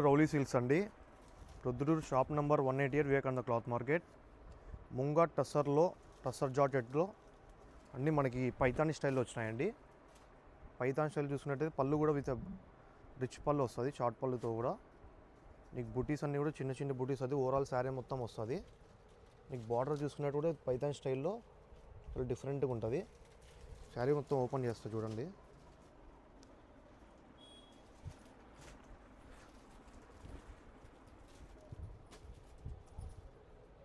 Rowley silks అండి, Rudrur shop number 188 Vivekananda cloth market. ముంగా టస్సర్ జార్జెట్లో అన్నీ మనకి పైతాని స్టైల్లో వచ్చినాయండి. పైతాని స్టైల్ చూసుకున్నట్టయితే పళ్ళు కూడా విత్ రిచ్ పళ్ళు వస్తుంది, షార్ట్ పళ్ళుతో కూడా. నీకు బుటీస్ అన్నీ కూడా చిన్న చిన్న బుటీస్, అది ఓవరాల్ శారీ మొత్తం వస్తుంది. నీకు బార్డర్ చూసుకున్నట్టు కూడా పైతాని స్టైల్లో డిఫరెంట్గా ఉంటుంది. శారీ మొత్తం ఓపెన్ చేస్తా చూడండి.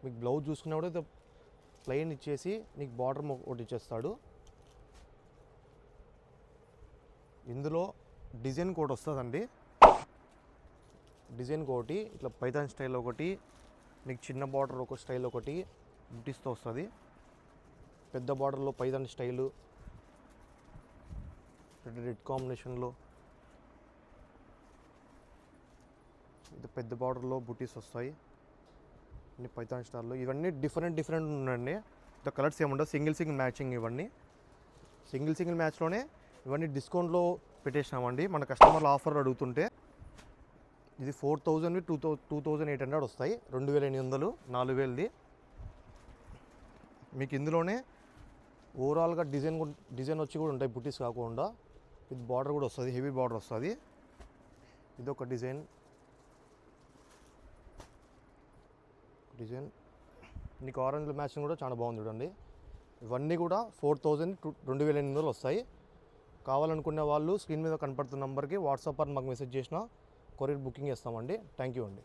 మీకు బ్లౌజ్ చూసుకున్నప్పుడు అయితే ప్లెయిన్ ఇచ్చేసి నీకు బార్డర్ ఒకటి ఇచ్చేస్తాడు. ఇందులో డిజైన్ కోట్ వస్తుందండి. డిజైన్ కోటి ఇట్లా పైతాన్ స్టైల్ ఒకటి, నీకు చిన్న బార్డర్ ఒక స్టైల్ ఒకటి బుటీస్తో వస్తుంది. పెద్ద బార్డర్లో పైతాన్ స్టైలు రెడ్ కాంబినేషన్లో, ఇది పెద్ద బార్డర్లో బుటీస్ వస్తాయి అన్ని పైతాన్ స్టార్లో. ఇవన్నీ డిఫరెంట్ ఉండండి. ఇంత కలర్స్ ఏముండవు, సింగిల్ మ్యాచింగ్. ఇవన్నీ సింగిల్ మ్యాచ్లోనే ఇవన్నీ డిస్కౌంట్లో పెట్టేసినామండి. మన కస్టమర్లు ఆఫర్ అడుగుతుంటే. ఇది 4000 2800 వస్తాయి, 2800, 4000ది. మీకు ఇందులోనే ఓవరాల్గా డిజైన్ వచ్చి కూడా ఉంటాయి, బుటీస్ కాకుండా. ఇది బార్డర్ కూడా వస్తుంది, హెవీ బార్డర్ వస్తుంది. ఇదొక డిజైన్ నీకు ఆరెంజ్ మ్యాచింగ్ కూడా చాలా బాగుంది చూడండి. ఇవన్నీ కూడా 4000 2800 వస్తాయి. కావాలనుకునే వాళ్ళు స్క్రీన్ మీద కనపడుతున్న నెంబర్కి వాట్సాప్ అని మాకు మెసేజ్ చేసినా కొరియర్ బుకింగ్ చేస్తామండి. థ్యాంక్ యూ అండి.